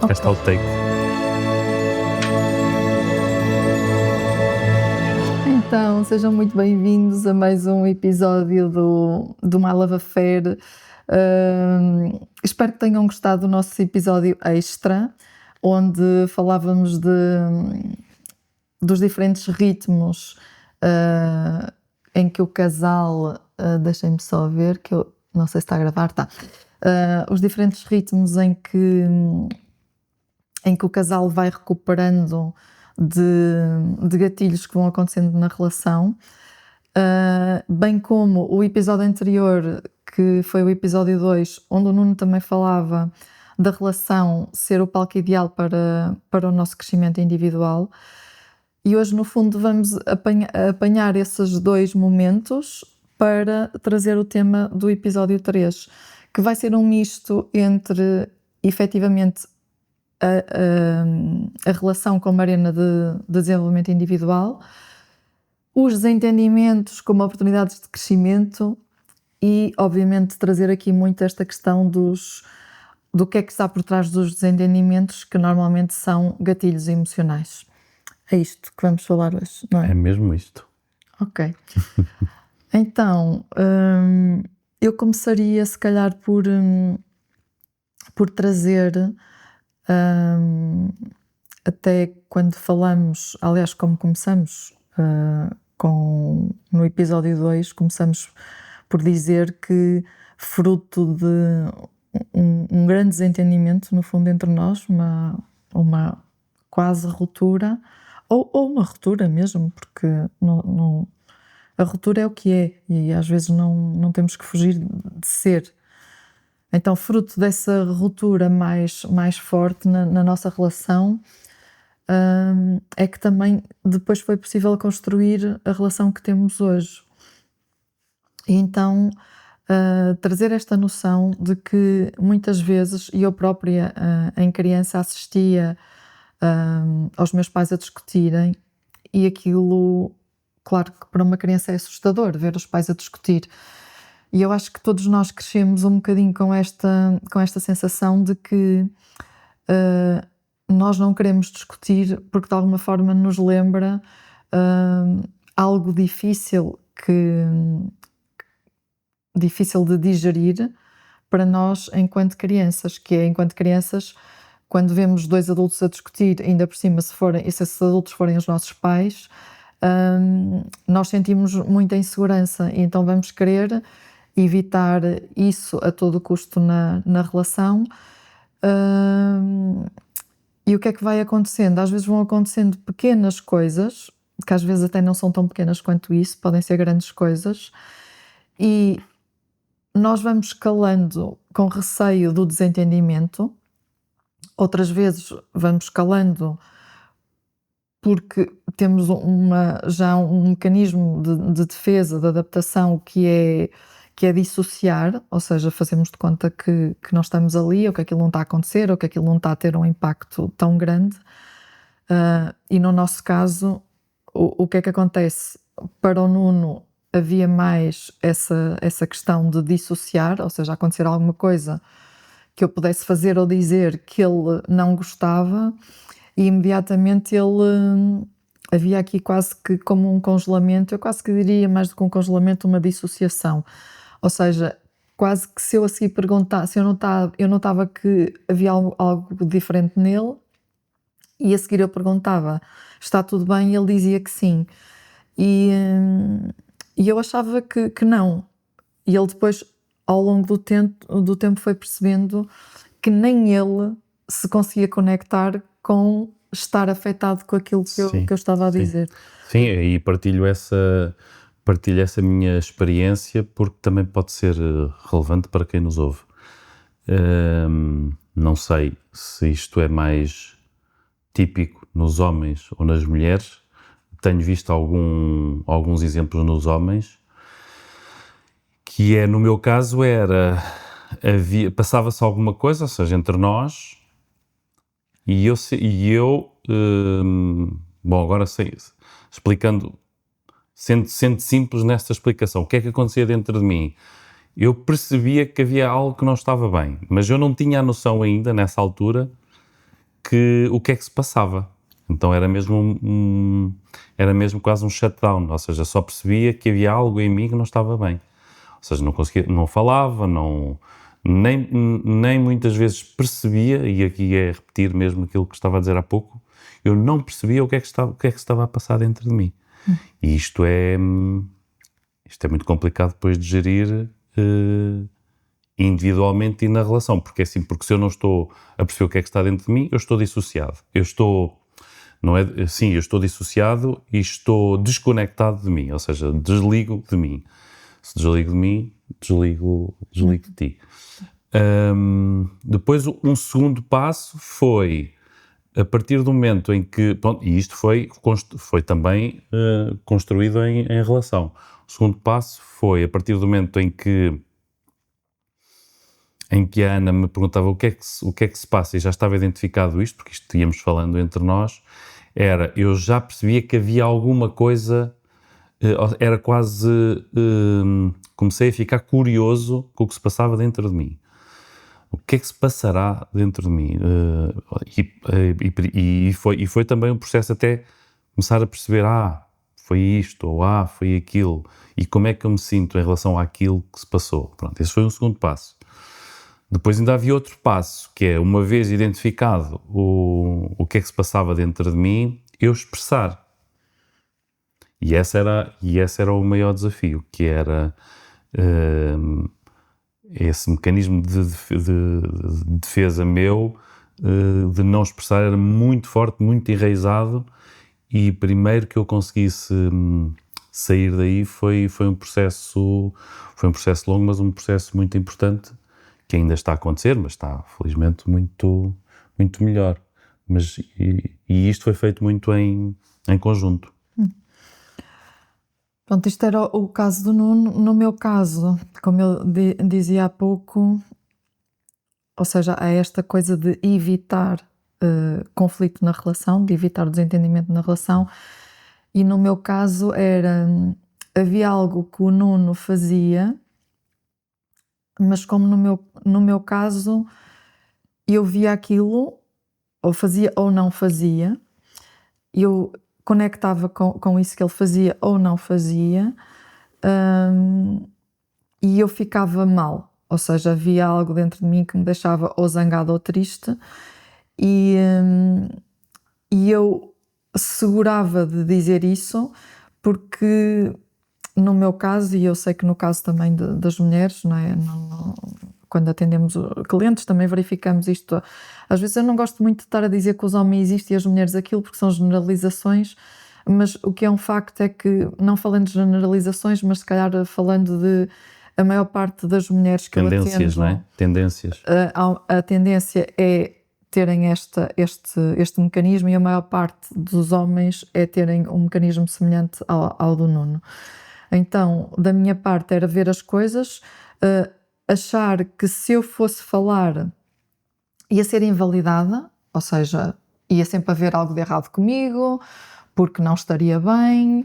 Ok. Este é o take. Então, sejam muito bem-vindos a mais um episódio do My Love Affair. Espero que tenham gostado do nosso episódio extra, onde falávamos dos diferentes ritmos em que o casal... deixem-me só ver, que eu não sei se está a gravar, está. Os diferentes ritmos em que o casal vai recuperando de gatilhos que vão acontecendo na relação, bem como o episódio anterior, que foi o episódio 2, onde o Nuno também falava da relação ser o palco ideal para o nosso crescimento individual. E hoje, no fundo, vamos apanhar esses dois momentos para trazer o tema do episódio 3, que vai ser um misto entre, efetivamente, a relação com a Mariana de desenvolvimento individual, os desentendimentos como oportunidades de crescimento e, obviamente, trazer aqui muito esta questão do que é que está por trás dos desentendimentos, que normalmente são gatilhos emocionais. É isto que vamos falar hoje, não é? É mesmo isto. Ok. Então, eu começaria, se calhar, por trazer... até quando falamos, aliás, como começamos no episódio 2, começamos por dizer que, fruto de um grande desentendimento, no fundo, entre nós, uma quase ruptura, ou uma ruptura mesmo, porque a ruptura é o que é, e às vezes não temos que fugir de ser. Então, fruto dessa ruptura mais forte na nossa relação, é que também depois foi possível construir a relação que temos hoje. E então, trazer esta noção de que muitas vezes, e eu própria em criança assistia aos meus pais a discutirem, e aquilo, claro que para uma criança é assustador ver os pais a discutir. E eu acho que todos nós crescemos um bocadinho com esta sensação de que nós não queremos discutir porque de alguma forma nos lembra algo difícil de digerir para nós enquanto crianças, que é enquanto crianças, quando vemos dois adultos a discutir, ainda por cima se esses adultos forem os nossos pais, nós sentimos muita insegurança e então vamos querer evitar isso a todo custo na relação. E o que é que vai acontecendo? Às vezes vão acontecendo pequenas coisas, que às vezes até não são tão pequenas quanto isso, podem ser grandes coisas, e nós vamos escalando com receio do desentendimento, outras vezes vamos escalando porque temos já um mecanismo de defesa, de adaptação que é dissociar, ou seja, fazemos de conta que não estamos ali, ou que aquilo não está a acontecer, ou que aquilo não está a ter um impacto tão grande. E no nosso caso, o que é que acontece? Para o Nuno havia mais essa questão de dissociar, ou seja, acontecer alguma coisa que eu pudesse fazer ou dizer que ele não gostava, e imediatamente havia aqui quase que como um congelamento, eu quase que diria mais do que um congelamento, uma dissociação. Ou seja, quase que se eu a seguir perguntasse, eu notava que havia algo diferente nele, e a seguir eu perguntava, está tudo bem? E ele dizia que sim. E eu achava que não. E ele depois, ao longo do tempo foi percebendo que nem ele se conseguia conectar com estar afetado com aquilo que eu estava a dizer. Sim, e partilho essa minha experiência porque também pode ser relevante para quem nos ouve. Não sei se isto é mais típico nos homens ou nas mulheres. Tenho visto alguns exemplos nos homens, que é, no meu caso, passava-se alguma coisa, ou seja, entre nós, e eu bom, agora sei, explicando, sendo simples nesta explicação, o que é que acontecia dentro de mim? Eu percebia que havia algo que não estava bem, mas eu não tinha a noção ainda, nessa altura, o que é que se passava. Então era mesmo era mesmo quase um shutdown, ou seja, só percebia que havia algo em mim que não estava bem. Ou seja, não conseguia, não falava, nem muitas vezes percebia, e aqui é repetir mesmo aquilo que estava a dizer há pouco, eu não percebia o que é que se estava a passar dentro de mim. E isto é muito complicado depois de gerir individualmente e na relação, porque se eu não estou a perceber o que é que está dentro de mim, eu estou dissociado. Eu estou dissociado e estou desconectado de mim, ou seja, desligo de mim. Se desligo de mim, desligo de ti. Depois, um segundo passo foi, a partir do momento em que, pronto, e isto foi também construído em relação. O segundo passo foi, a partir do momento em que a Ana me perguntava o que é que se passa, e já estava identificado isto, porque isto íamos falando entre nós, eu já percebia que havia alguma coisa, era quase, comecei a ficar curioso com o que se passava dentro de mim. O que é que se passará dentro de mim? E foi também um processo até começar a perceber, foi isto, ou foi aquilo, e como é que eu me sinto em relação àquilo que se passou. Pronto, esse foi um segundo passo. Depois ainda havia outro passo, que é, uma vez identificado o que é que se passava dentro de mim, eu expressar. E esse era o maior desafio, que era esse mecanismo de defesa meu, de não expressar, era muito forte, muito enraizado, e primeiro que eu conseguisse sair daí foi um processo longo, mas um processo muito importante, que ainda está a acontecer, mas está, felizmente, muito, muito melhor. E isto foi feito muito em conjunto. Pronto, isto era o caso do Nuno. No meu caso, como eu dizia há pouco, ou seja, há esta coisa de evitar conflito na relação, de evitar o desentendimento na relação, e no meu caso havia algo que o Nuno fazia, mas como no meu caso eu via aquilo, ou fazia ou não fazia, eu conectava com isso que ele fazia ou não fazia, e eu ficava mal, ou seja, havia algo dentro de mim que me deixava ou zangada ou triste, e eu segurava de dizer isso, porque no meu caso, e eu sei que no caso também das mulheres, não é? Quando atendemos clientes também verificamos isto. Às vezes eu não gosto muito de estar a dizer que os homens isto e as mulheres aquilo, porque são generalizações, mas o que é um facto é que, não falando de generalizações, mas se calhar falando de a maior parte das mulheres que Tendências, eu atendo, não é? Tendências. a tendência é terem este mecanismo, e a maior parte dos homens é terem um mecanismo semelhante ao do Nuno. Então, da minha parte, era ver as coisas, achar que se eu fosse falar ia ser invalidada, ou seja, ia sempre haver algo de errado comigo, porque não estaria bem,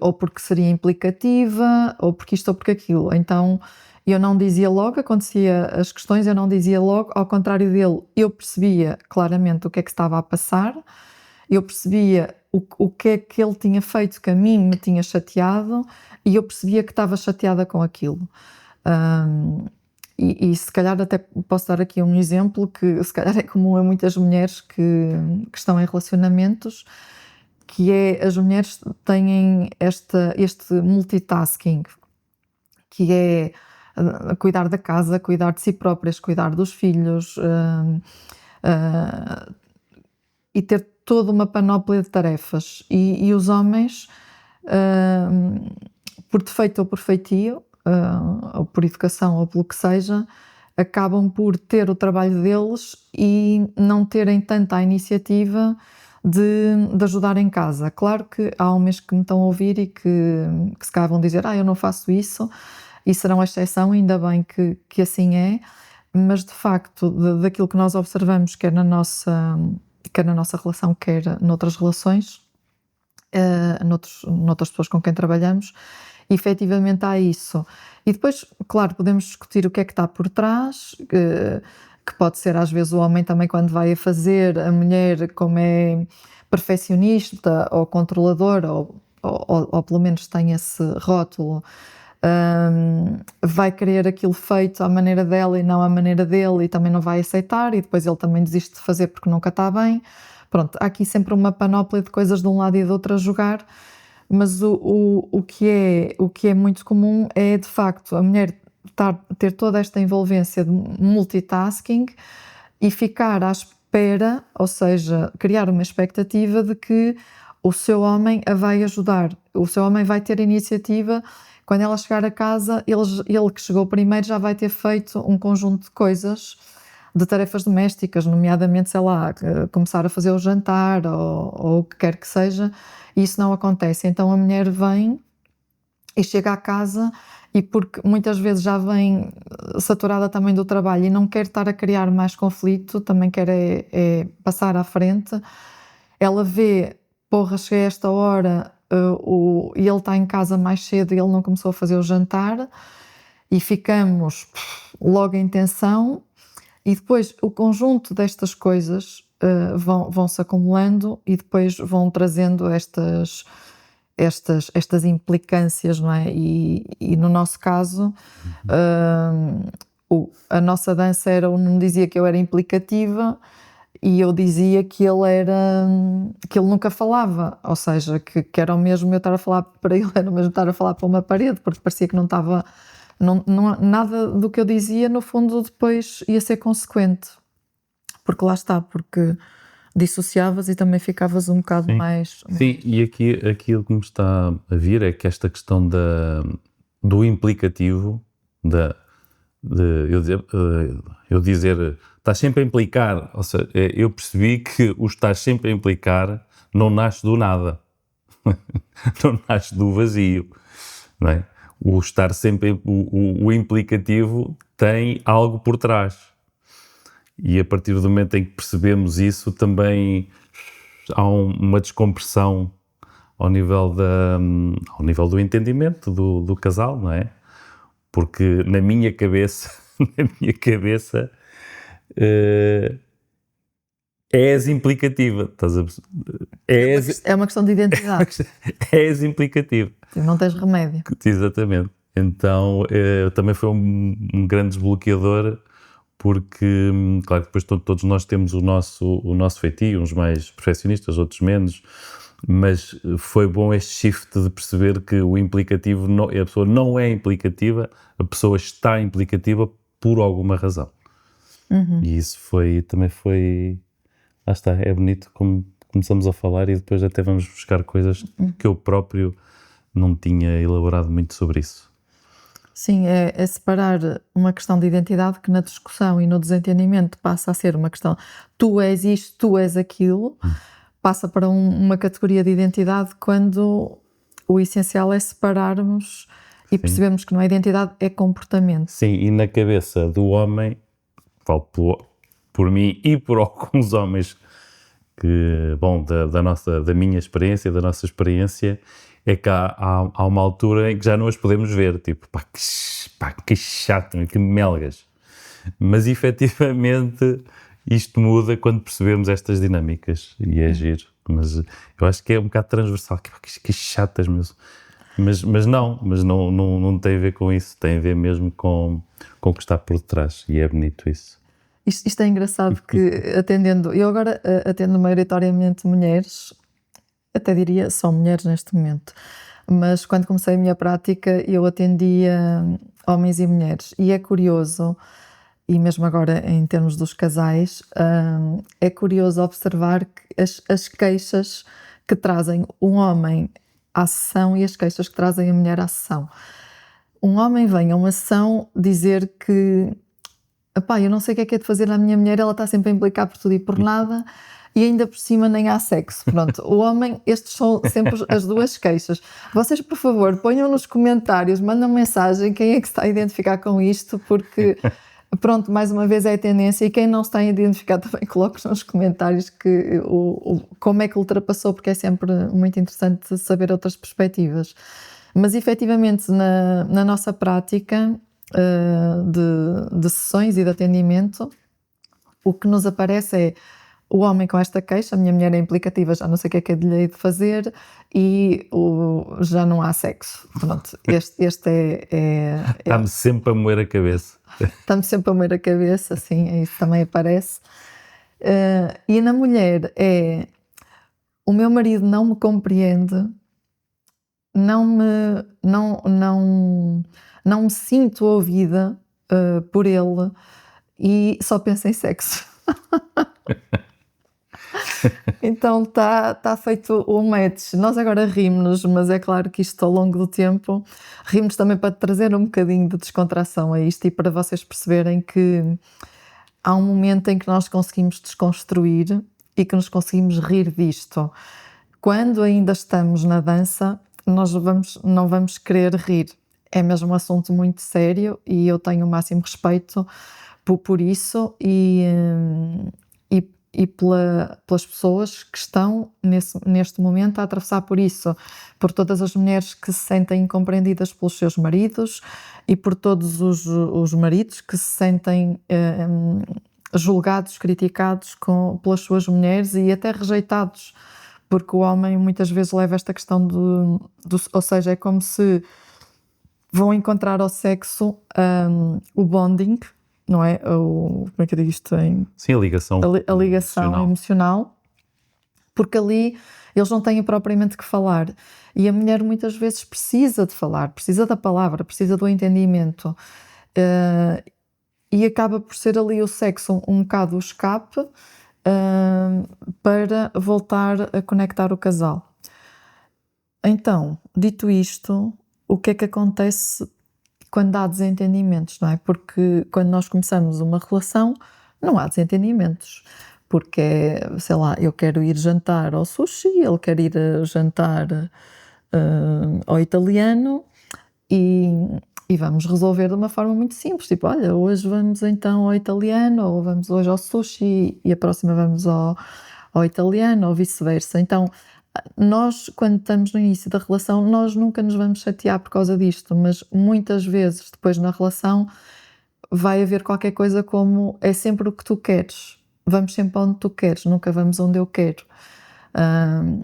ou porque seria implicativa, ou porque isto ou porque aquilo. Então eu não dizia logo, acontecia as questões, eu não dizia logo, ao contrário dele, eu percebia claramente o que é que estava a passar, eu percebia o que é que ele tinha feito que a mim me tinha chateado, e eu percebia que estava chateada com aquilo. E se calhar até posso dar aqui um exemplo que se calhar é comum a muitas mulheres que estão em relacionamentos, que é, as mulheres têm este multitasking, que é cuidar da casa, cuidar de si próprias, cuidar dos filhos, e ter toda uma panóplia de tarefas. E os homens, por defeito ou por feitio, ou por educação ou pelo que seja, acabam por ter o trabalho deles e não terem tanta a iniciativa de ajudar em casa. Claro que há homens que me estão a ouvir e que se calhar vão dizer, eu não faço isso, e serão a exceção, ainda bem que assim é, mas de facto, daquilo que nós observamos, quer na nossa relação, quer noutras relações, noutras pessoas com quem trabalhamos, efetivamente há isso. E depois, claro, podemos discutir o que é que está por trás, que pode ser às vezes o homem também quando vai a fazer, a mulher como é perfeccionista ou controladora, ou pelo menos tem esse rótulo, vai querer aquilo feito à maneira dela e não à maneira dele, e também não vai aceitar, e depois ele também desiste de fazer porque nunca está bem. Pronto, há aqui sempre uma panóplia de coisas de um lado e do outro a jogar, mas o que é muito comum é, de facto, a mulher ter toda esta envolvência de multitasking e ficar à espera, ou seja, criar uma expectativa de que o seu homem a vai ajudar, o seu homem vai ter iniciativa. Quando ela chegar a casa, ele que chegou primeiro já vai ter feito um conjunto de coisas, de tarefas domésticas, nomeadamente, sei lá, começar a fazer o jantar ou o que quer que seja, e isso não acontece. Então a mulher vem e chega à casa, e porque muitas vezes já vem saturada também do trabalho e não quer estar a criar mais conflito, também quer é passar à frente, ela vê, porra, cheguei a esta hora, e ele está em casa mais cedo e ele não começou a fazer o jantar, e ficamos logo em tensão, e depois o conjunto destas coisas vão-se acumulando e depois vão trazendo estas implicâncias, não é? E no nosso caso, a nossa dança não dizia que eu era implicativa, e eu dizia que ele nunca falava, ou seja, que era o mesmo eu estar a falar para ele, era o mesmo estar a falar para uma parede, porque parecia que não estava, nada do que eu dizia, no fundo, depois ia ser consequente, porque lá está, porque dissociavas e também ficavas um bocado mais... Sim, e aquilo que me está a vir é que esta questão do implicativo, eu dizer, estás sempre a implicar, ou seja, eu percebi que o estás sempre a implicar não nasce do nada, não nasce do vazio, não é? O estar sempre, o implicativo tem algo por trás, e a partir do momento em que percebemos isso, também há uma descompressão ao nível do entendimento do casal, não é? Porque na minha cabeça, és implicativa, estás a perceber? É uma questão de identidade. És implicativa. Não tens remédio. Exatamente. Então, também foi um grande desbloqueador, porque, claro, depois todos nós temos o nosso feitio, uns mais perfeccionistas, outros menos, mas foi bom este shift de perceber que o implicativo, a pessoa não é implicativa, a pessoa está implicativa por alguma razão. E isso também foi, lá está, é bonito como começamos a falar e depois até vamos buscar coisas que eu próprio não tinha elaborado muito sobre isso. Sim, é separar uma questão de identidade que na discussão e no desentendimento passa a ser uma questão, tu és isto, tu és aquilo, passa para uma categoria de identidade, quando o essencial é separarmos e percebermos que não é identidade, é comportamento. Sim, e na cabeça do homem, falo por mim e por alguns homens que, bom, da minha experiência, da nossa experiência, é que há uma altura em que já não as podemos ver, tipo, pá, que chato, que melgas. Mas efetivamente isto muda quando percebemos estas dinâmicas e é giro. Mas eu acho que é um bocado transversal, que chatas mesmo. Mas não tem a ver com isso, tem a ver mesmo com o que está por detrás, e é bonito isso. Isto é engraçado, que eu agora atendo maioritariamente mulheres, até diria só mulheres neste momento, mas quando comecei a minha prática eu atendia homens e mulheres, e é curioso, e mesmo agora em termos dos casais, é curioso observar que as queixas que trazem um homem à sessão e as queixas que trazem a mulher à sessão. Um homem vem a uma sessão dizer que, epá, eu não sei o que é de fazer à minha mulher, ela está sempre a implicar por tudo e por nada, e ainda por cima nem há sexo. Pronto, o homem, estes são sempre as duas queixas. Vocês, por favor, ponham nos comentários, mandam mensagem, quem é que se está a identificar com isto, porque, pronto, mais uma vez é a tendência, e quem não se está a identificar também coloque nos comentários como é que ultrapassou, porque é sempre muito interessante saber outras perspectivas. Mas, efetivamente, na nossa prática de sessões e de atendimento, o que nos aparece é o homem com esta queixa, a minha mulher é implicativa, já não sei o que é de lhe hei de fazer, e já não há sexo. Pronto, este Está-me sempre a moer a cabeça. Está-me sempre a moer a cabeça, assim, isso também aparece. E na mulher é: o meu marido não me compreende, não me sinto ouvida por ele e só penso em sexo. Então está feito o match. Nós agora rimos, mas é claro que isto ao longo do tempo rimos também para trazer um bocadinho de descontração a isto e para vocês perceberem que há um momento em que nós conseguimos desconstruir e que nos conseguimos rir disto. Quando ainda estamos na dança, nós não vamos querer rir. É mesmo um assunto muito sério e eu tenho o máximo respeito por isso e pelas pessoas que estão neste momento a atravessar por isso, por todas as mulheres que se sentem incompreendidas pelos seus maridos e por todos os maridos que se sentem julgados, criticados pelas suas mulheres e até rejeitados, porque o homem muitas vezes leva esta questão ou seja, é como se vão encontrar ao sexo o bonding, não é? Como é que eu digo isto? Sim, a ligação. A ligação emocional, porque ali eles não têm propriamente que falar. E a mulher muitas vezes precisa de falar, precisa da palavra, precisa do entendimento. E acaba por ser ali o sexo um bocado o escape para voltar a conectar o casal. Então, dito isto, o que é que acontece quando há desentendimentos, não é? Porque quando nós começamos uma relação, não há desentendimentos. Porque, sei lá, eu quero ir jantar ao sushi, ele quer ir jantar ao italiano e vamos resolver de uma forma muito simples. Tipo, olha, hoje vamos então ao italiano, ou vamos hoje ao sushi e a próxima vamos ao italiano, ou vice-versa. Então, nós, quando estamos no início da relação, nós nunca nos vamos chatear por causa disto, mas muitas vezes depois na relação vai haver qualquer coisa como é sempre o que tu queres, vamos sempre onde tu queres, nunca vamos onde eu quero.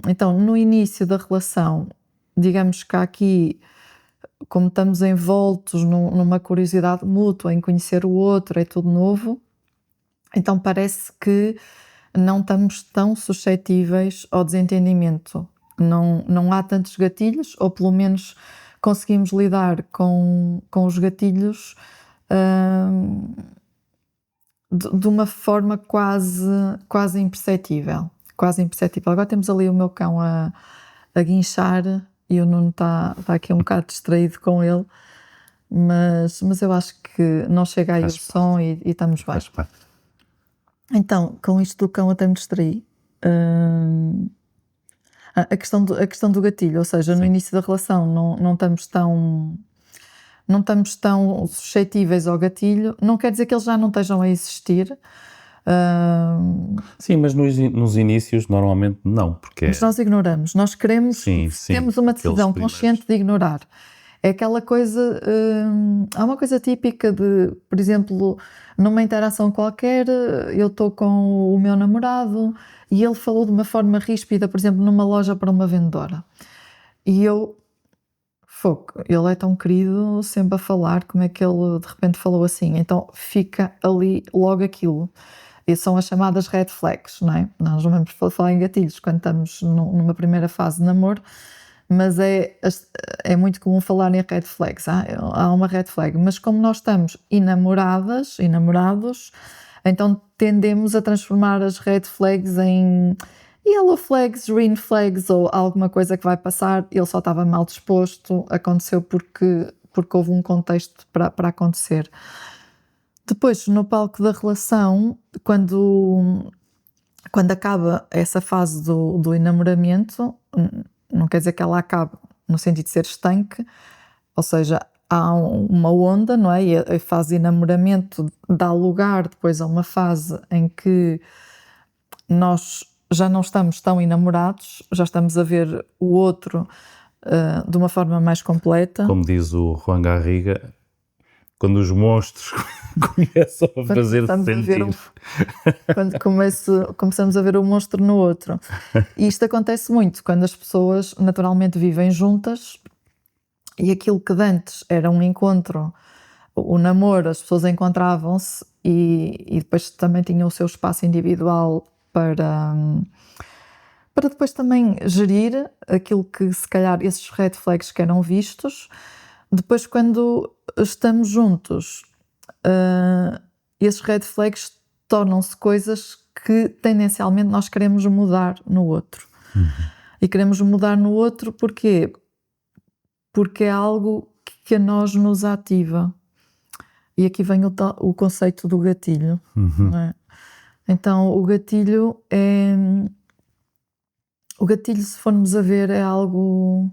Então, no início da relação, digamos que há aqui, como estamos envoltos numa curiosidade mútua em conhecer o outro, é tudo novo, então parece que não estamos tão suscetíveis ao desentendimento. Não há tantos gatilhos, ou pelo menos conseguimos lidar com os gatilhos de uma forma quase imperceptível. Quase imperceptível. Agora temos ali o meu cão a guinchar e o Nuno está aqui um bocado distraído com ele, mas eu acho que não chega aí o som e estamos bem. Então, com isto do cão até me distraí. A questão do gatilho, ou seja, no início da relação não estamos tão suscetíveis ao gatilho, não quer dizer que eles já não estejam a existir. Sim, mas nos inícios normalmente não, porque... Mas nós ignoramos, nós queremos, temos uma decisão consciente de ignorar. É aquela coisa, há uma coisa típica de, por exemplo, numa interação qualquer, eu estou com o meu namorado e ele falou de uma forma ríspida, por exemplo, numa loja para uma vendedora. E ele é tão querido, sempre a falar, como é que ele de repente falou assim? Então fica ali logo aquilo. E são as chamadas red flags, não é? Nós não vamos falar em gatilhos quando estamos numa primeira fase de namoro, mas é muito comum falar em red flags. Há uma red flag, mas como nós estamos enamorados, então tendemos a transformar as red flags em yellow flags, green flags ou alguma coisa que vai passar. Ele só estava mal disposto, aconteceu porque houve um contexto para acontecer. Depois, no palco da relação, quando acaba essa fase do enamoramento, não quer dizer que ela acabe no sentido de ser estanque, ou seja, há uma onda, não é? E a fase de enamoramento dá lugar depois a uma fase em que nós já não estamos tão enamorados, já estamos a ver o outro de uma forma mais completa. Como diz o Juan Garriga, quando os monstros começam a fazer sentido. Quando começamos a ver o monstro no outro. E isto acontece muito quando as pessoas naturalmente vivem juntas e aquilo que de antes era um encontro, o namoro, as pessoas encontravam-se e depois também tinham o seu espaço individual para depois também gerir aquilo que se calhar esses red flags que eram vistos. Depois quando estamos juntos, esses red flags tornam-se coisas que tendencialmente nós queremos mudar no outro. E queremos mudar no outro porquê? Porque é algo que a nós nos ativa. E aqui vem o conceito do gatilho. Não é? Então o gatilho, se formos a ver, é algo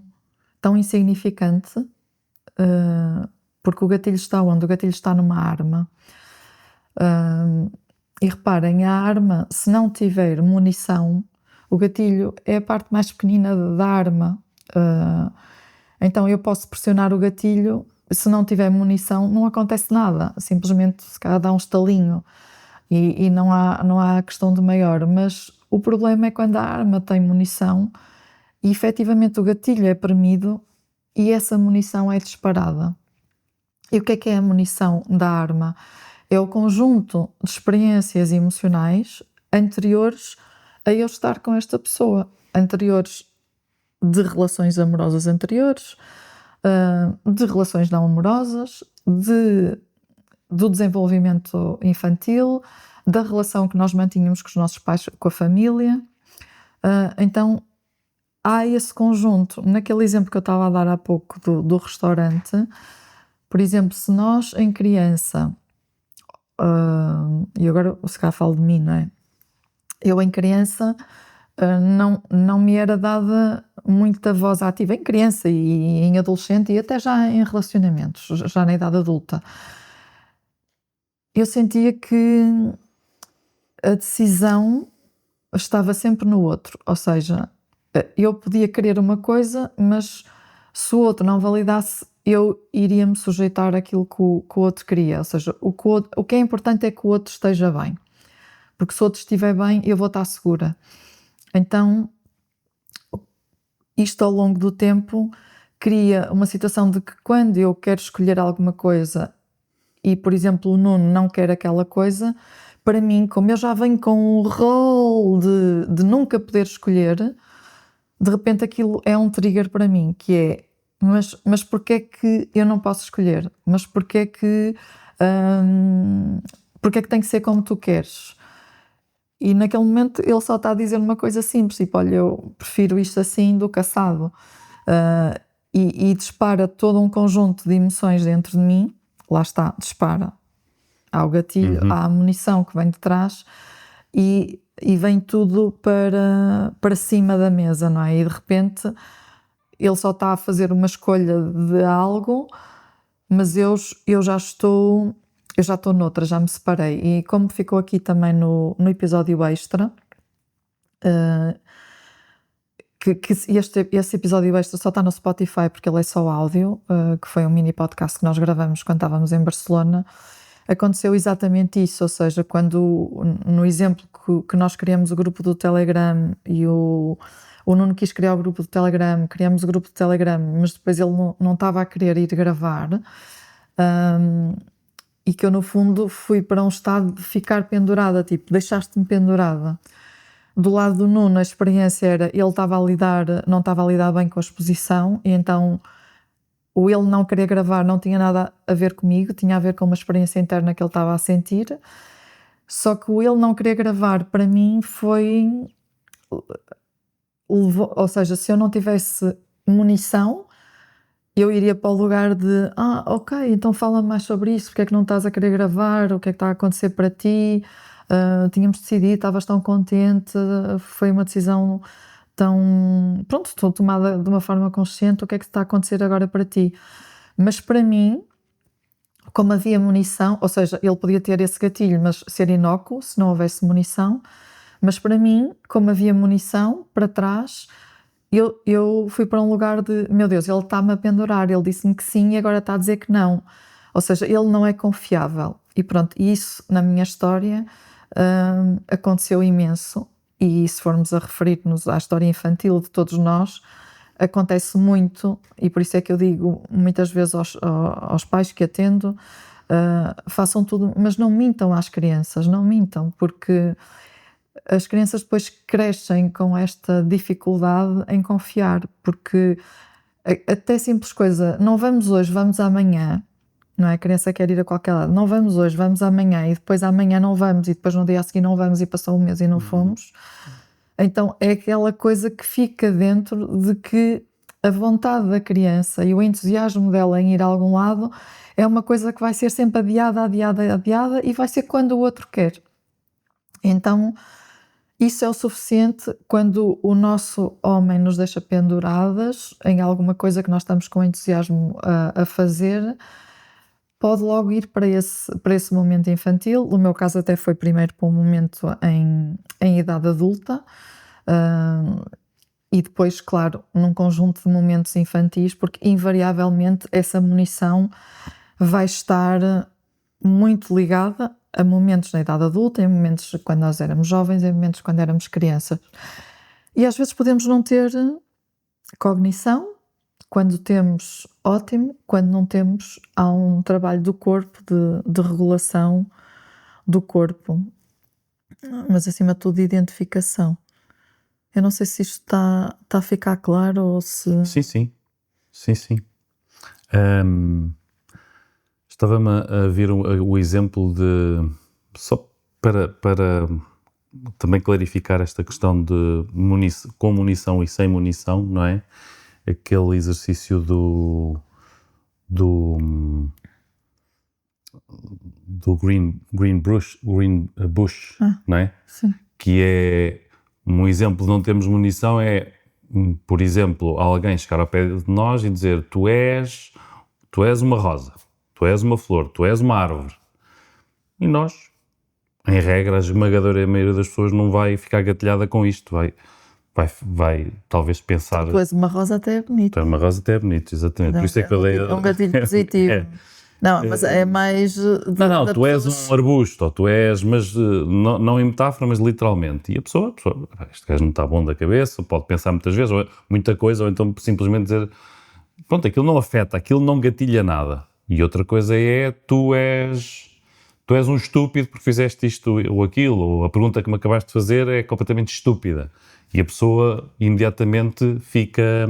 tão insignificante, porque o gatilho está onde? O gatilho está numa arma. E reparem, a arma, se não tiver munição, o gatilho é a parte mais pequenina da arma. Então eu posso pressionar o gatilho, se não tiver munição não acontece nada, simplesmente se calhar dá um estalinho e não há questão de maior, mas o problema é quando a arma tem munição e efetivamente o gatilho é premido e essa munição é disparada. E o que é a munição da arma? É o conjunto de experiências emocionais anteriores a eu estar com esta pessoa, anteriores de relações amorosas anteriores, de relações não amorosas, do desenvolvimento infantil, da relação que nós mantínhamos com os nossos pais, com a família. Então há esse conjunto. Naquele exemplo que eu estava a dar há pouco do restaurante, por exemplo, se nós em criança, e agora se calhar falo de mim, não é? Eu em criança não me era dada muita voz ativa, em criança e em adolescente e até já em relacionamentos, já na idade adulta. Eu sentia que a decisão estava sempre no outro, ou seja, eu podia querer uma coisa, mas se o outro não validasse, eu iria me sujeitar àquilo que o outro queria, ou seja, o que é importante é que o outro esteja bem, porque se o outro estiver bem, eu vou estar segura. Então, isto ao longo do tempo cria uma situação de que quando eu quero escolher alguma coisa e, por exemplo, o Nuno não quer aquela coisa, para mim, como eu já venho com o rol de nunca poder escolher, de repente aquilo é um trigger para mim, que é, mas porquê é que eu não posso escolher? Mas porquê é que tem que ser como tu queres? E naquele momento ele só está a dizer uma coisa simples, tipo, olha, eu prefiro isto assim do que assado. E dispara todo um conjunto de emoções dentro de mim, lá está, dispara. Há o gatilho, há a munição que vem de trás e vem tudo para cima da mesa, não é? E de repente ele só está a fazer uma escolha de algo, mas eu já estou noutra, já me separei. E como ficou aqui também no episódio extra, que esse episódio extra só está no Spotify porque ele é só áudio, que foi um mini podcast que nós gravamos quando estávamos em Barcelona, aconteceu exatamente isso, ou seja, quando no exemplo que nós criamos o grupo do Telegram e o Nuno quis criar o grupo do Telegram, criamos o grupo do Telegram, mas depois ele não estava a querer ir gravar, e que eu no fundo fui para um estado de ficar pendurada, tipo, deixaste-me pendurada. Do lado do Nuno a experiência era, ele não estava a lidar bem com a exposição e então o ele não querer gravar não tinha nada a ver comigo, tinha a ver com uma experiência interna que ele estava a sentir, só que o ele não querer gravar para mim ou seja, se eu não tivesse munição, eu iria para o lugar de ok, então fala mais sobre isso, porque é que não estás a querer gravar, o que é que está a acontecer para ti, tínhamos decidido, estavas tão contente, foi uma decisão tão, pronto, tomada de uma forma consciente, o que é que está a acontecer agora para ti? Mas para mim, como havia munição, ou seja, ele podia ter esse gatilho, mas ser inócuo, se não houvesse munição, mas para mim, como havia munição para trás, eu fui para um lugar de, meu Deus, ele está-me a pendurar, ele disse-me que sim e agora está a dizer que não. Ou seja, ele não é confiável. E pronto, isso na minha história aconteceu imenso. E se formos a referir-nos à história infantil de todos nós, acontece muito, e por isso é que eu digo muitas vezes aos pais que atendo, façam tudo, mas não mintam às crianças, não mintam, porque as crianças depois crescem com esta dificuldade em confiar, porque até simples coisa, não vamos hoje, vamos amanhã, não é? A criança quer ir a qualquer lado, não vamos hoje, vamos amanhã, e depois amanhã não vamos, e depois no dia a seguir não vamos, e passou um mês e não fomos. Então é aquela coisa que fica dentro de que a vontade da criança e o entusiasmo dela em ir a algum lado é uma coisa que vai ser sempre adiada, adiada, adiada, e vai ser quando o outro quer. Então isso é o suficiente. Quando o nosso homem nos deixa penduradas em alguma coisa que nós estamos com entusiasmo a fazer, pode logo ir para esse momento infantil. No meu caso até foi primeiro para um momento em idade adulta, e depois, claro, num conjunto de momentos infantis, porque invariavelmente essa munição vai estar muito ligada a momentos na idade adulta, em momentos quando nós éramos jovens, em momentos quando éramos crianças. E às vezes podemos não ter cognição. Quando temos, ótimo. Quando não temos, há um trabalho do corpo, de regulação do corpo, mas acima de tudo de identificação. Eu não sei se isto está a ficar claro ou se... Sim. Estava-me a vir o exemplo de, só para também clarificar esta questão de com munição e sem munição, não é? Aquele exercício do Green Bush, não é? Sim. Que é um exemplo de não termos munição, é, por exemplo, alguém chegar ao pé de nós e dizer: tu és uma rosa, tu és uma flor, tu és uma árvore. E nós, em regra, a esmagadora maioria das pessoas não vai ficar gatilhada com isto, vai talvez pensar... Tu és uma rosa até é bonito. Tu és uma rosa até é bonito, exatamente. Por isso é que eu dei... É um gatilho positivo. Não, mas é mais... Não, tu és um arbusto, ou tu és, mas não em metáfora, mas literalmente. E a pessoa, este gajo não está bom da cabeça, pode pensar muitas vezes, ou muita coisa, ou então simplesmente dizer, pronto, aquilo não afeta, aquilo não gatilha nada. E outra coisa é, tu és um estúpido porque fizeste isto ou aquilo, ou a pergunta que me acabaste de fazer é completamente estúpida. E a pessoa imediatamente fica,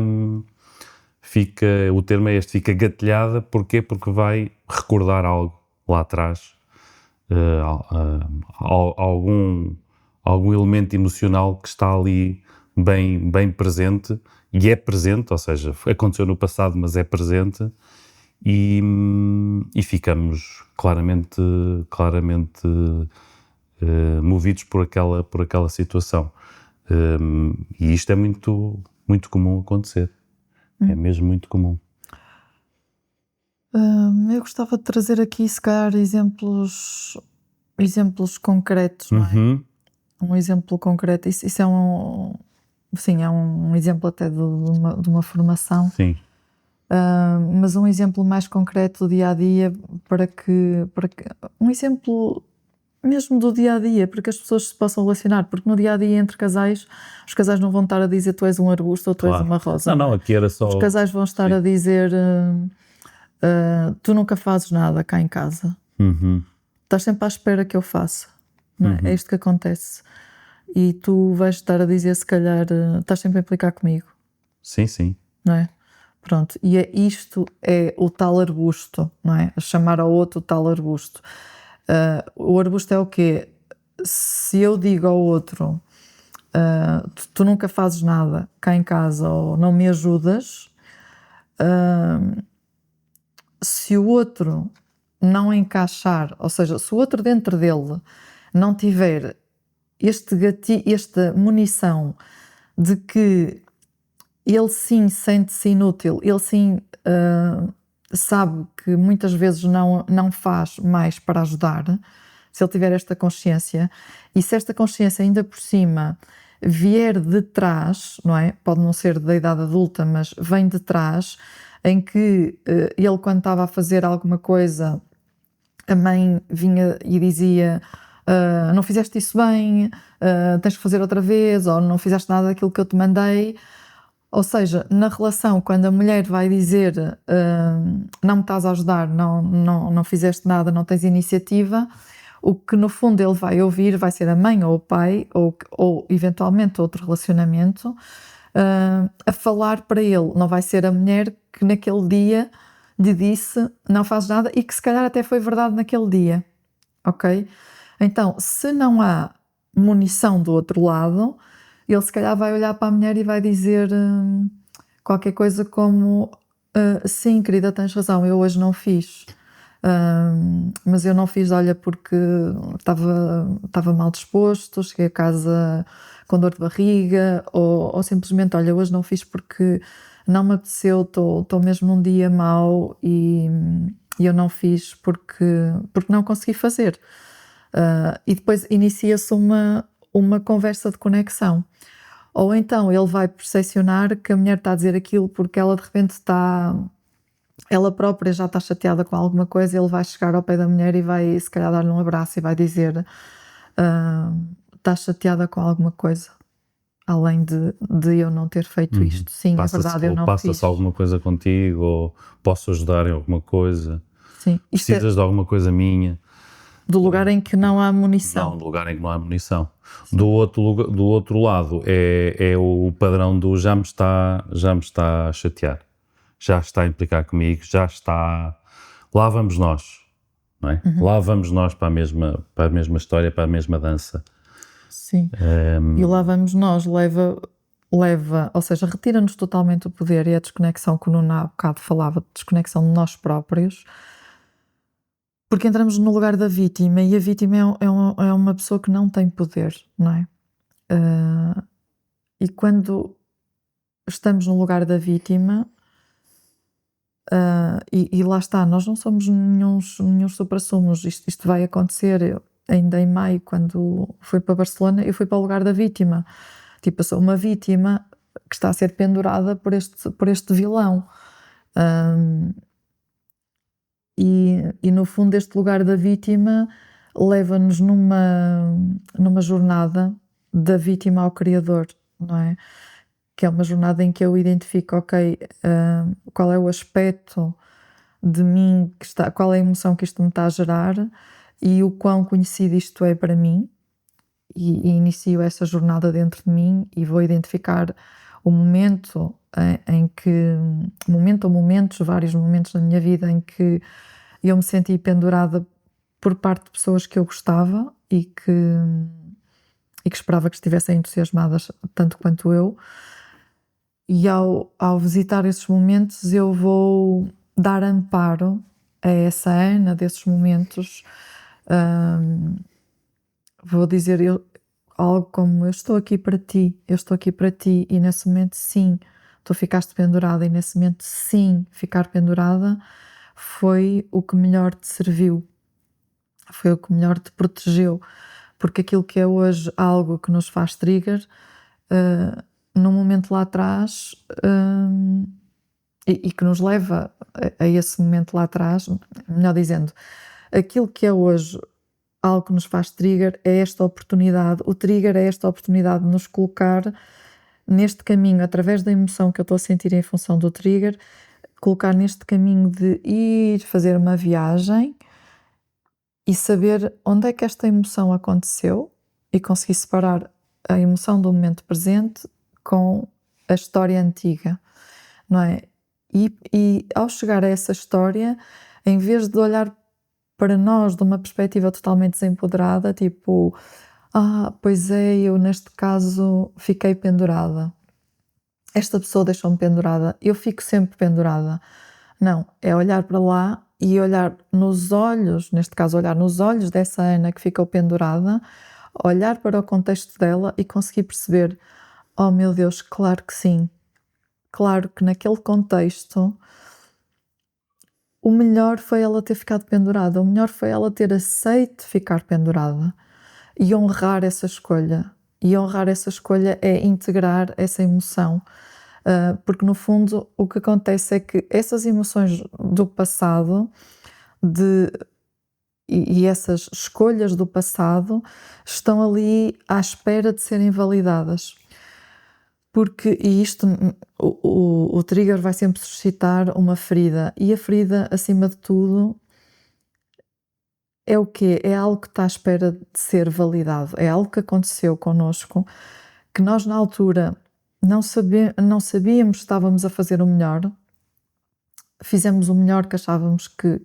o termo é este, fica gatilhada. Porquê? Porque vai recordar algo lá atrás, algum elemento emocional que está ali bem presente, e é presente, ou seja, aconteceu no passado, mas é presente, e ficamos claramente movidos por aquela situação. E isto é muito, muito comum acontecer. É mesmo muito comum. Eu gostava de trazer aqui, se calhar, exemplos concretos, não é? Um exemplo concreto, isso é é um exemplo até de uma formação. Sim. Mas um exemplo mais concreto do dia-a-dia, para que um exemplo mesmo do dia-a-dia, para que as pessoas se possam relacionar, porque no dia-a-dia entre casais, os casais não vão estar a dizer tu és um arbusto ou tu és uma rosa. Não, aqui era só... Os casais vão estar a dizer tu nunca fazes nada cá em casa. Estás sempre à espera que eu faça. Não é? É isto que acontece. E tu vais estar a dizer, se calhar, estás sempre a implicar comigo. Sim. Não é? Pronto, e isto é o tal arbusto, não é? A chamar ao outro o tal arbusto. O arbusto é o quê? Se eu digo ao outro tu nunca fazes nada cá em casa ou não me ajudas, se o outro não encaixar, ou seja, se o outro dentro dele não tiver esta munição de que ele sim sente-se inútil, ele sim sabe que muitas vezes não faz mais para ajudar, se ele tiver esta consciência, e se esta consciência ainda por cima vier de trás, não é? Pode não ser da idade adulta, mas vem de trás, em que ele, quando estava a fazer alguma coisa, a mãe vinha e dizia: não fizeste isso bem, tens que fazer outra vez, ou não fizeste nada daquilo que eu te mandei. Ou seja, na relação, quando a mulher vai dizer não me estás a ajudar, não fizeste nada, não tens iniciativa, o que no fundo ele vai ouvir vai ser a mãe ou o pai, ou eventualmente outro relacionamento, a falar para ele. Não vai ser a mulher que naquele dia lhe disse não faz nada e que se calhar até foi verdade naquele dia, ok? Então, se não há munição do outro lado, ele se calhar vai olhar para a mulher e vai dizer qualquer coisa como sim, querida, tens razão, eu hoje não fiz. Mas eu não fiz, olha, porque estava mal disposto, cheguei a casa com dor de barriga, ou simplesmente, olha, hoje não fiz porque não me apeteceu, estou mesmo num dia mau e eu não fiz porque não consegui fazer. E depois inicia-se uma conversa de conexão. Ou então ele vai percepcionar que a mulher está a dizer aquilo porque ela de repente ela própria já está chateada com alguma coisa, ele vai chegar ao pé da mulher e vai se calhar dar-lhe um abraço e vai dizer está chateada com alguma coisa, além de eu não ter feito isto. Sim, é verdade, eu não fiz. Passa-se alguma coisa contigo, ou posso ajudar em alguma coisa? Sim, Precisas de alguma coisa minha? Do lugar em que não há munição. Não, do lugar em que não há munição. Do outro lado é o padrão do já me está a chatear, já está a implicar comigo, já está... Lá vamos nós, não é? Lá vamos nós para a mesma história, para a mesma dança. Sim, e lá vamos nós, leva, ou seja, retira-nos totalmente o poder, e a desconexão que o Nuno há bocado falava, de desconexão de nós próprios, porque entramos no lugar da vítima, e a vítima é uma pessoa que não tem poder, não é? E quando estamos no lugar da vítima, e lá está, nós não somos nenhuns supra-sumos, isto vai acontecer. Eu, ainda em maio, quando fui para Barcelona, eu fui para o lugar da vítima. Tipo, eu sou uma vítima que está a ser pendurada por este vilão. E no fundo este lugar da vítima leva-nos numa jornada da vítima ao Criador, não é? Que é uma jornada em que eu identifico, ok, qual é o aspecto de mim qual é a emoção que isto me está a gerar e o quão conhecido isto é para mim, e inicio essa jornada dentro de mim e vou identificar o momento em que, ou momentos, vários momentos da minha vida em que eu me senti pendurada por parte de pessoas que eu gostava e que esperava que estivessem entusiasmadas tanto quanto eu. E ao visitar esses momentos, eu vou dar amparo a essa Ana desses momentos. Vou dizer algo como: eu estou aqui para ti, e nesse momento sim, tu ficaste pendurada, e nesse momento sim, ficar pendurada foi o que melhor te serviu, foi o que melhor te protegeu, porque aquilo que é hoje algo que nos faz trigger, num momento lá atrás, e que nos leva a esse momento lá atrás, melhor dizendo, aquilo que é hoje algo que nos faz trigger é esta oportunidade, o trigger é esta oportunidade de nos colocar neste caminho, através da emoção que eu estou a sentir em função do trigger, colocar neste caminho de ir fazer uma viagem e saber onde é que esta emoção aconteceu e conseguir separar a emoção do momento presente com a história antiga, não é? E ao chegar a essa história, em vez de olhar para nós de uma perspectiva totalmente desempoderada, tipo, pois é, eu neste caso fiquei pendurada, esta pessoa deixou-me pendurada, eu fico sempre pendurada. Não, é olhar para lá e olhar nos olhos, neste caso olhar nos olhos dessa Ana que ficou pendurada, olhar para o contexto dela e conseguir perceber: oh meu Deus, claro que sim, claro que naquele contexto o melhor foi ela ter ficado pendurada, o melhor foi ela ter aceito ficar pendurada e honrar essa escolha. E honrar essa escolha é integrar essa emoção, Porque no fundo o que acontece é que essas emoções do passado e essas escolhas do passado estão ali à espera de serem validadas. Porque, e isto, o trigger vai sempre suscitar uma ferida, e a ferida, acima de tudo, é o quê? É algo que está à espera de ser validado, é algo que aconteceu connosco, que nós na altura não sabíamos que estávamos a fazer o melhor, fizemos o melhor que achávamos que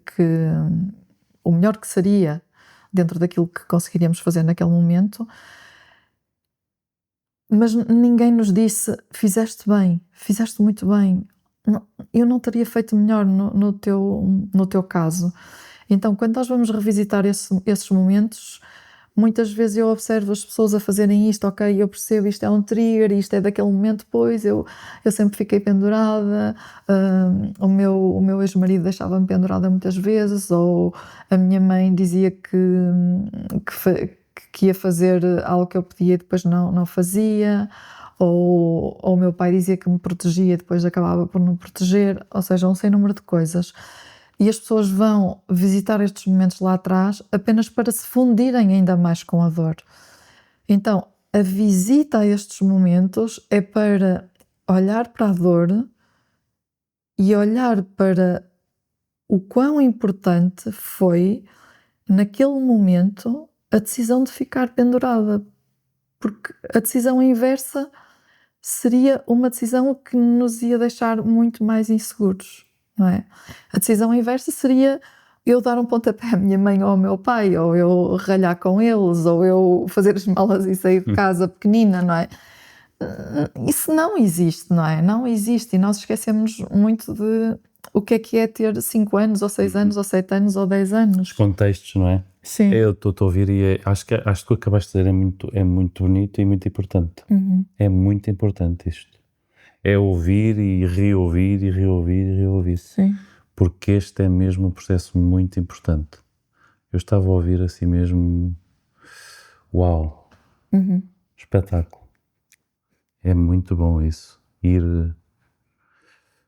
o melhor que seria dentro daquilo que conseguiríamos fazer naquele momento, mas ninguém nos disse: fizeste bem, fizeste muito bem. Eu não teria feito melhor no teu caso. Então, quando nós vamos revisitar esses momentos, muitas vezes eu observo as pessoas a fazerem isto, ok, eu percebo, isto é um trigger, isto é daquele momento, pois eu sempre fiquei pendurada, o meu ex-marido deixava-me pendurada muitas vezes, ou a minha mãe dizia que ia fazer algo que eu pedia e depois não fazia, ou o meu pai dizia que me protegia e depois acabava por não proteger, ou seja, um sem número de coisas. E as pessoas vão visitar estes momentos lá atrás apenas para se fundirem ainda mais com a dor. Então, a visita a estes momentos é para olhar para a dor e olhar para o quão importante foi, naquele momento, a decisão de ficar pendurada. Porque a decisão inversa seria uma decisão que nos ia deixar muito mais inseguros, não é? A decisão inversa seria eu dar um pontapé à minha mãe ou ao meu pai, ou eu ralhar com eles, ou eu fazer as malas e sair de casa pequenina, não é? Isso não existe, não é? Não existe, e nós esquecemos muito de o que é ter 5 anos, ou 6 anos, ou 7 anos, ou 10 anos. Contextos, não é? Sim. Eu estou a ouvir e acho que tu acabaste de dizer é muito bonito e muito importante. É muito importante isto. É ouvir e reouvir e reouvir e reouvir. Sim. Porque este é mesmo um processo muito importante. Eu estava a ouvir assim mesmo, uau, espetáculo. É muito bom isso, ir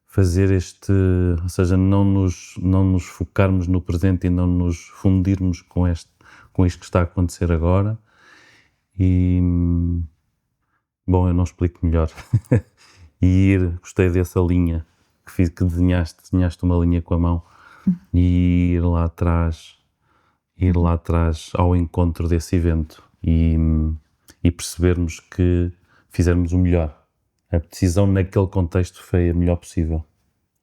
fazer ou seja, não nos focarmos no presente e não nos fundirmos com isto que está a acontecer agora. E, bom, eu não explico melhor. E gostei dessa linha que desenhaste uma linha com a mão e ir lá atrás ao encontro desse evento e percebermos que fizermos o melhor. A decisão naquele contexto foi a melhor possível.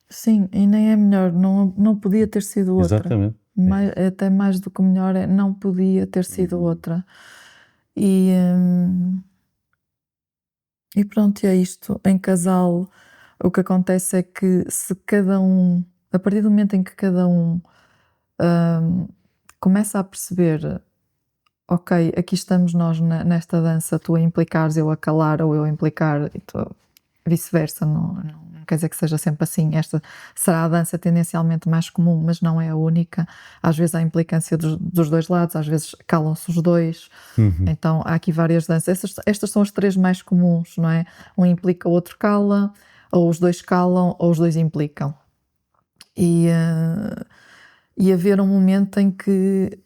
Sim, e nem é melhor, não podia ter sido outra. Exatamente. Até mais do que melhor, não podia ter sido outra. E pronto, é isto. Em casal, o que acontece é que se cada um, a partir do momento em que cada um começa a perceber, ok, aqui estamos nós nesta dança, tu a implicares, eu a calar, ou eu a implicar, e tu vice-versa, não quer dizer que seja sempre assim. Esta será a dança tendencialmente mais comum, mas não é a única. Às vezes há implicância dos dois lados, às vezes calam-se os dois. Então há aqui várias danças. Estas são as 3 mais comuns, não é? Um implica, o outro cala, ou os dois calam, ou os dois implicam. E haver um momento em que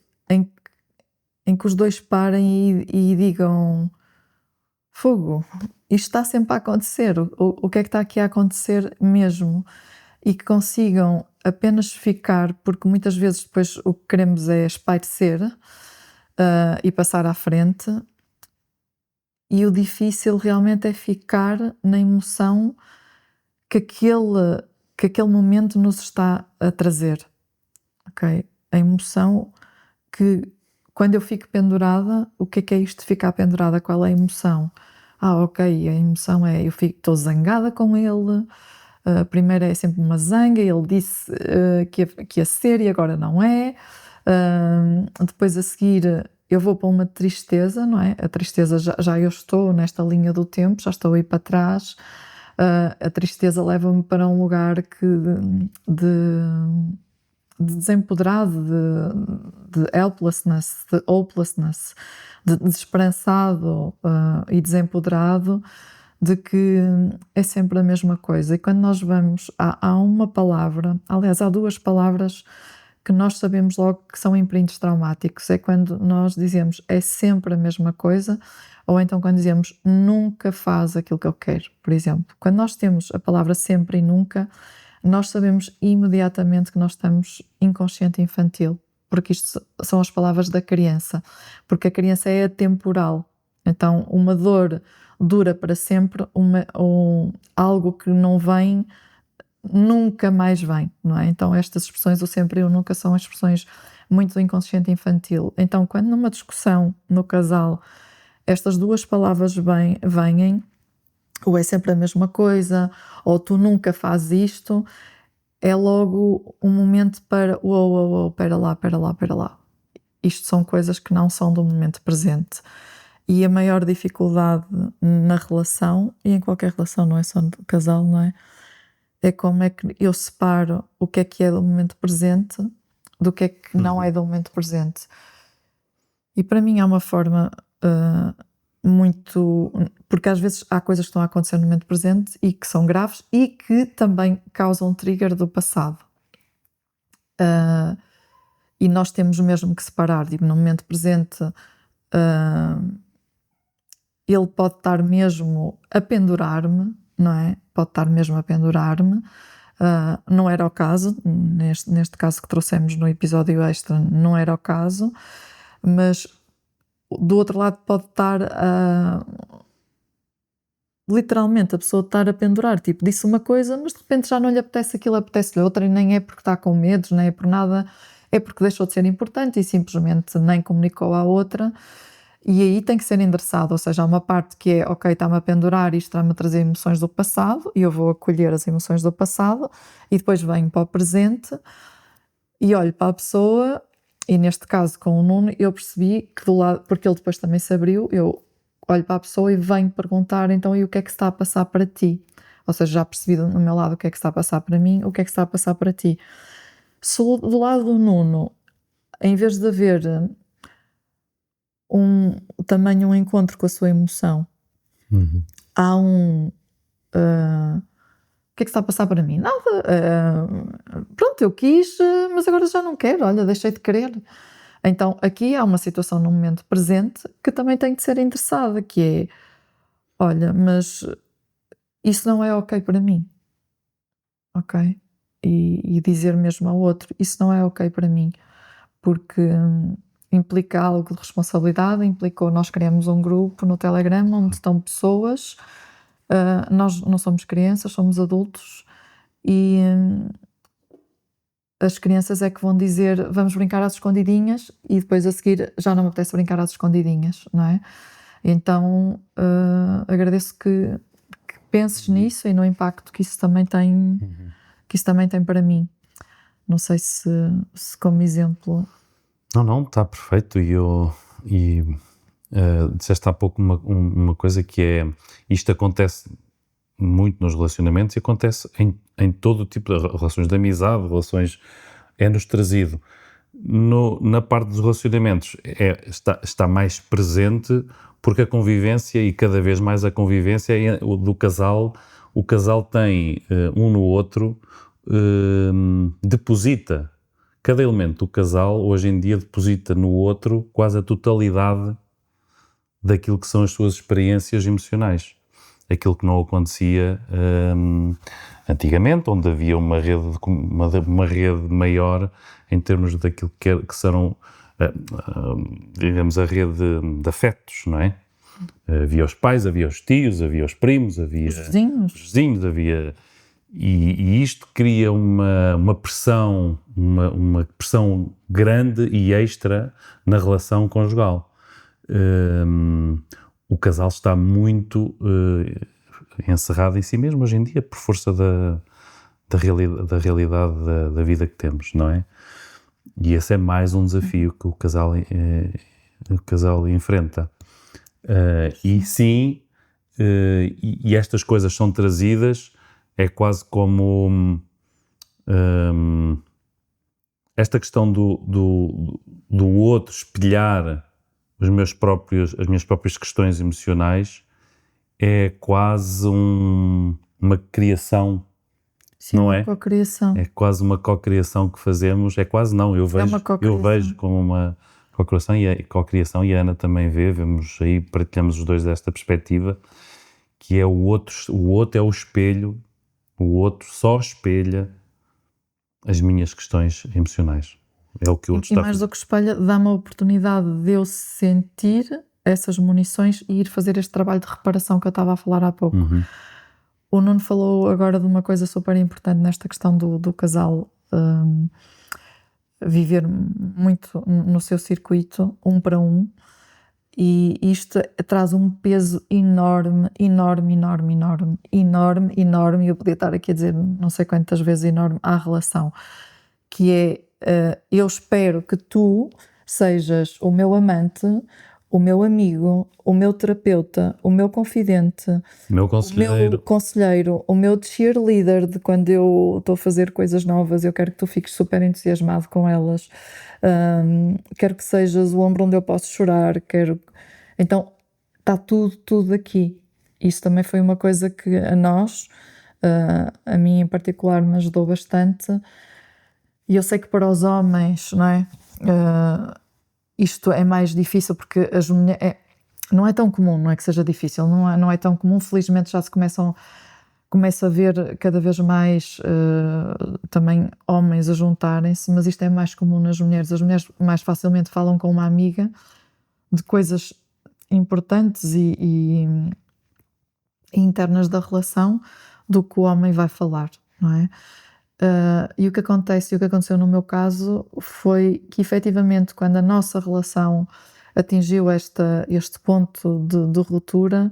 os dois parem e digam: fogo, isto está sempre a acontecer, o que é que está aqui a acontecer mesmo? E que consigam apenas ficar, porque muitas vezes depois o que queremos é espairecer e passar à frente, e o difícil realmente é ficar na emoção que aquele momento nos está a trazer, ok? A emoção que, quando eu fico pendurada, o que é isto de ficar pendurada? Qual é a emoção? Ok, a emoção é, estou zangada com ele. Primeiro é sempre uma zanga, ele disse que ia ser e agora não é. Depois a seguir eu vou para uma tristeza, não é? A tristeza, já eu estou nesta linha do tempo, já estou aí para trás. A tristeza leva-me para um lugar de desempoderado, de helplessness, de hopelessness, de desesperançado e desempoderado, de que é sempre a mesma coisa. E quando nós vamos, há uma palavra, aliás, há duas palavras que nós sabemos logo que são imprints traumáticos. É quando nós dizemos é sempre a mesma coisa, ou então quando dizemos nunca faz aquilo que eu quero, por exemplo. Quando nós temos a palavra sempre e nunca, nós sabemos imediatamente que nós estamos inconsciente infantil, porque isto são as palavras da criança, porque a criança é atemporal. Então, uma dor dura para sempre, algo que não vem, nunca mais vem, não é? Então, estas expressões, o sempre e o nunca, são expressões muito do inconsciente infantil. Então, quando numa discussão no casal estas duas palavras vêm, ou é sempre a mesma coisa, ou tu nunca fazes isto, é logo um momento para uou, pera lá. Isto são coisas que não são do momento presente. E a maior dificuldade na relação, e em qualquer relação, não é só no casal, não é? É como é que eu separo o que é do momento presente do que é que não é do momento presente. E para mim há uma forma muito... Porque às vezes há coisas que estão a acontecer no momento presente e que são graves e que também causam trigger do passado. E nós temos mesmo que separar. Tipo, no momento presente, ele pode estar mesmo a pendurar-me, não é? Pode estar mesmo a pendurar-me. Não era o caso, neste caso que trouxemos no episódio extra, não era o caso, mas do outro lado pode estar literalmente a pessoa estar a pendurar, tipo, disse uma coisa, mas de repente já não lhe apetece aquilo, apetece-lhe outra, e nem é porque está com medos, nem é por nada, é porque deixou de ser importante e simplesmente nem comunicou à outra. E aí tem que ser endereçado, ou seja, há uma parte que é, ok, está-me a pendurar, isto está-me a trazer emoções do passado, e eu vou acolher as emoções do passado, e depois venho para o presente, e olho para a pessoa, e neste caso com o Nuno, eu percebi que do lado, porque ele depois também se abriu, eu olho para a pessoa e venho perguntar, então, e o que é que se está a passar para ti? Ou seja, já percebi do meu lado o que é que se está a passar para mim, o que é que se está a passar para ti. Se do lado do Nuno, em vez de haver também um encontro com a sua emoção, há o que é que está a passar para mim? Nada, pronto, eu quis, mas agora já não quero, olha, deixei de querer. Então aqui há uma situação no momento presente que também tem de ser endereçada, que é, olha, mas isso não é ok para mim, ok? E dizer mesmo ao outro, isso não é ok para mim, porque implica algo de responsabilidade, implicou, nós criamos um grupo no Telegram onde estão pessoas, nós não somos crianças, somos adultos, e as crianças é que vão dizer, vamos brincar às escondidinhas, e depois a seguir já não me apetece brincar às escondidinhas, não é? Então agradeço que penses nisso e no impacto que isso também tem, que isso também tem para mim. Não sei se como exemplo... Não, está perfeito. E disseste há pouco uma coisa que é, isto acontece muito nos relacionamentos e acontece em todo o tipo de relações de amizade, relações, é-nos trazido. Na parte dos relacionamentos está mais presente porque a convivência, e cada vez mais a convivência do casal, o casal tem um no outro, deposita, cada elemento do casal hoje em dia deposita no outro quase a totalidade daquilo que são as suas experiências emocionais. Aquilo que não acontecia antigamente, onde havia uma rede maior em termos daquilo que serão, digamos, a rede de afetos, não é? Havia os pais, havia os tios, havia os primos, havia os vizinhos, havia... E isto cria uma pressão, uma pressão grande e extra na relação conjugal. O casal está muito encerrado em si mesmo hoje em dia por força da realidade da vida que temos, não é? E esse é mais um desafio que o casal enfrenta. E sim, e estas coisas são trazidas, é quase como esta questão do outro espelhar as minhas próprias questões emocionais é quase uma criação, Sim, não uma é? cocriação. É quase uma cocriação que fazemos, é quase não, eu uma cocriação. vejo como uma cocriação e a Ana também vemos aí, partilhamos os dois desta perspectiva, que é o outro é o espelho, o outro só espelha as minhas questões emocionais. É o que o outro E está a mais fazer. do que espelha, dá-me a oportunidade de eu sentir essas munições e ir fazer este trabalho de reparação que eu estava a falar há pouco. Uhum. O Nuno falou agora de uma coisa super importante nesta questão do casal viver muito no seu circuito, um para um, e isto traz um peso enorme, enorme, enorme, enorme, enorme, enorme, e eu podia estar aqui a dizer não sei quantas vezes enorme à relação, que é, eu espero que tu sejas o meu amante, o meu amigo, o meu terapeuta, o meu confidente, Meu o meu conselheiro, conselheiro, o meu cheerleader de quando eu estou a fazer coisas novas, eu quero que tu fiques super entusiasmado com elas. Quero que sejas o ombro onde eu posso chorar, então está tudo aqui. Isso também foi uma coisa que a nós, a mim em particular, me ajudou bastante. E eu sei que para os homens, não é? Isto é mais difícil porque as mulheres. Não é tão comum, não é que seja difícil, não é tão comum. Felizmente já se começa a ver cada vez mais também homens a juntarem-se, mas isto é mais comum nas mulheres. As mulheres mais facilmente falam com uma amiga de coisas importantes e internas da relação do que o homem vai falar, não é? E o que aconteceu no meu caso foi que efetivamente quando a nossa relação atingiu este ponto de ruptura,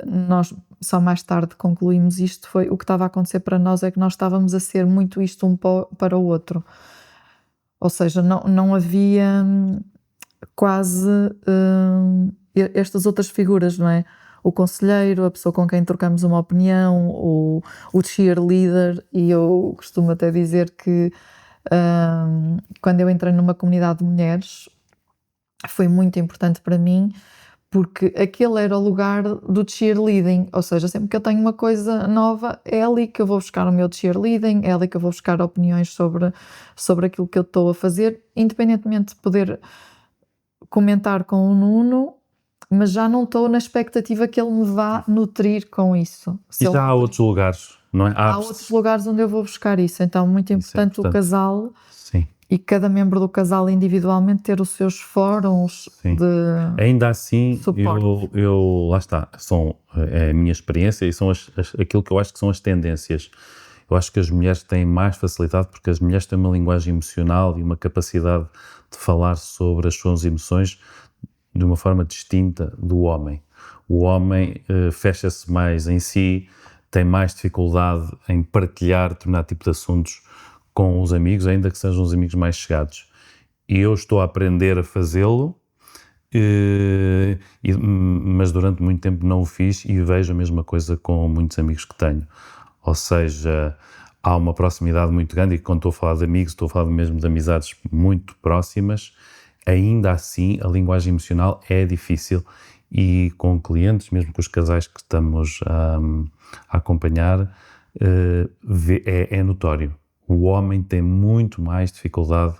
nós só mais tarde concluímos isto, foi o que estava a acontecer para nós é que nós estávamos a ser muito isto um para o outro, ou seja, não havia quase estas outras figuras, não é? O conselheiro, a pessoa com quem trocamos uma opinião, o cheerleader, e eu costumo até dizer que quando eu entrei numa comunidade de mulheres foi muito importante para mim porque aquele era o lugar do cheerleading, ou seja, sempre que eu tenho uma coisa nova é ali que eu vou buscar o meu cheerleading, é ali que eu vou buscar opiniões sobre aquilo que eu estou a fazer, independentemente de poder comentar com o Nuno, mas já não estou na expectativa que ele me vá nutrir com isso. e já há outros lugares, não é? Há outros lugares onde eu vou buscar isso, então muito importante o casal Sim. e cada membro do casal individualmente ter os seus fóruns Sim. de Ainda assim, suporte. lá está, é a minha experiência e são aquilo que eu acho que são as tendências. Eu acho que as mulheres têm mais facilidade porque as mulheres têm uma linguagem emocional e uma capacidade de falar sobre as suas emoções de uma forma distinta do homem. O homem fecha-se mais em si, tem mais dificuldade em partilhar determinado tipo de assuntos com os amigos, ainda que sejam os amigos mais chegados. E eu estou a aprender a fazê-lo, mas durante muito tempo não o fiz e vejo a mesma coisa com muitos amigos que tenho. Ou seja, há uma proximidade muito grande e quando estou a falar de amigos, estou a falar mesmo de amizades muito próximas. Ainda assim, a linguagem emocional é difícil e com clientes, mesmo com os casais que estamos a acompanhar, é notório. O homem tem muito mais dificuldade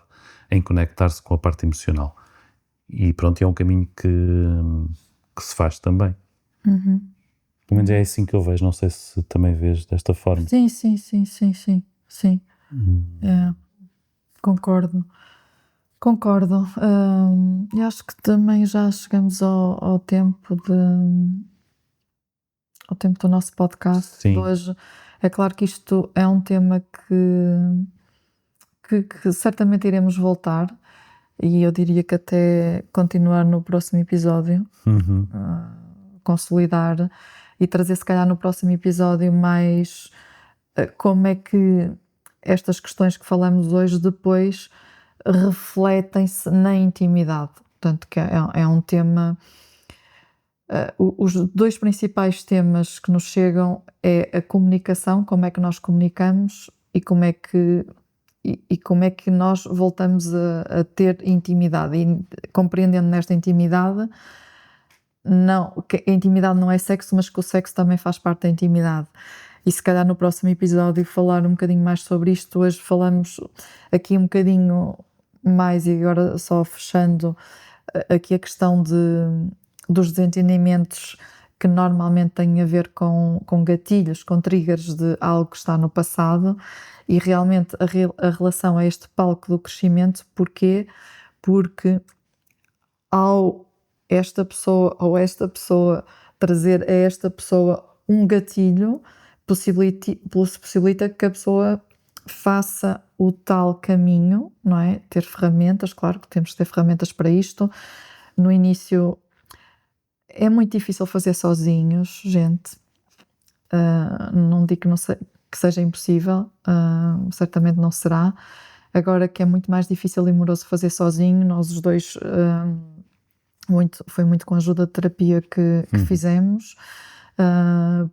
em conectar-se com a parte emocional. E pronto, é um caminho que se faz também. Uhum. Pelo menos é assim que eu vejo, não sei se também vês desta forma. Sim. É, concordo. Eu acho que também já chegamos ao tempo do nosso podcast de Sim. hoje. É claro que isto é um tema que certamente iremos voltar e eu diria que até continuar no próximo episódio, consolidar e trazer se calhar no próximo episódio mais como é que estas questões que falamos hoje depois refletem-se na intimidade. Portanto, que é um tema. Os dois principais temas que nos chegam é a comunicação, como é que nós comunicamos e como é que nós voltamos a ter intimidade. E compreendendo nesta intimidade, não, que a intimidade não é sexo, mas que o sexo também faz parte da intimidade. E se calhar no próximo episódio falar um bocadinho mais sobre isto. Hoje falamos aqui um bocadinho mais, e agora só fechando aqui a questão dos desentendimentos que normalmente têm a ver com gatilhos, com triggers de algo que está no passado, e realmente a relação a este palco do crescimento. Porquê? Porque ao esta pessoa ou esta pessoa trazer a esta pessoa um gatilho, possibilita que a pessoa faça o tal caminho, não é? Ter ferramentas, claro que temos que ter ferramentas para isto. No início é muito difícil fazer sozinhos, gente. Não digo que, que seja impossível, certamente não será. Agora que é muito mais difícil e moroso fazer sozinho, nós os dois, foi muito com a ajuda de terapia que fizemos.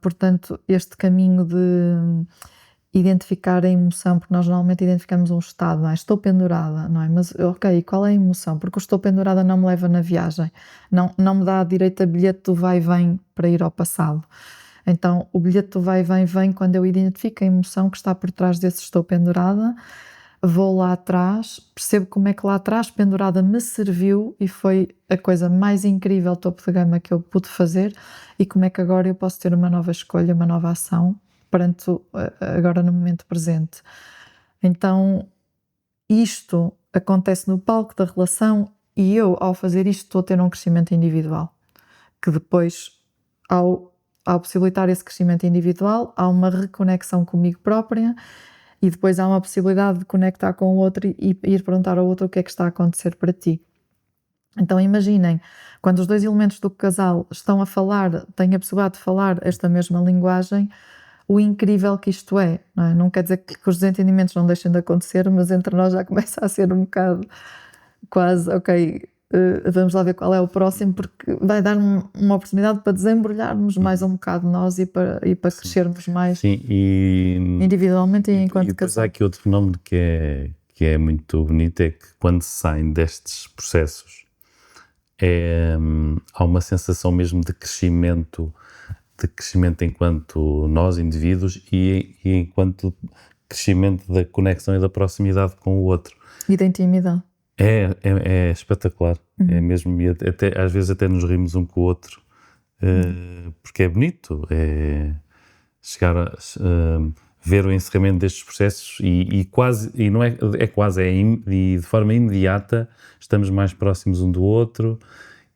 Portanto, este caminho de identificar a emoção, porque nós normalmente identificamos um estado, não é? Estou pendurada, não é? Mas, ok, qual é a emoção? Porque o estou pendurada não me leva na viagem, não me dá direito a bilhete do vai e vem para ir ao passado. Então, o bilhete do vai e vem quando eu identifico a emoção que está por trás desse estou pendurada, vou lá atrás, percebo como é que lá atrás pendurada me serviu e foi a coisa mais incrível, topo de gama que eu pude fazer, e como é que agora eu posso ter uma nova escolha, uma nova ação perante agora no momento presente. Então isto acontece no palco da relação, e eu, ao fazer isto, estou a ter um crescimento individual, que depois, ao possibilitar esse crescimento individual, há uma reconexão comigo própria, e depois há uma possibilidade de conectar com o outro e ir perguntar ao outro o que é que está a acontecer para ti. Então imaginem, quando os dois elementos do casal estão a falar, têm a possibilidade de falar esta mesma linguagem, o incrível que isto é, não é? Não quer dizer que os desentendimentos não deixem de acontecer, mas entre nós já começa a ser um bocado quase, ok, vamos lá ver qual é o próximo, porque vai dar uma oportunidade para desembrulharmos mais um bocado nós e para crescermos mais. Sim, e individualmente e enquanto depois casal. há aqui outro fenómeno que é muito bonito, é que quando se saem destes processos, há uma sensação mesmo de crescimento enquanto nós, indivíduos, e enquanto crescimento da conexão e da proximidade com o outro. E da intimidade. É espetacular. É mesmo, e até, às vezes até nos rimos um com o outro, porque é bonito, é chegar a ver o encerramento destes processos e quase, e não é quase, e de forma imediata estamos mais próximos um do outro,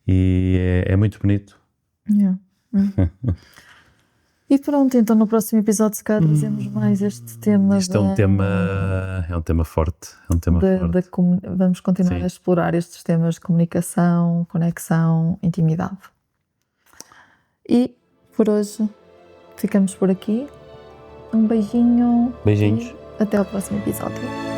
e é muito bonito. Yeah. E pronto, então no próximo episódio se calhar trazemos mais este tema. Isto é um tema forte. Vamos continuar Sim. a explorar estes temas de comunicação, conexão, intimidade. E por hoje ficamos por aqui. Um beijinho. Beijinhos. E até ao próximo episódio.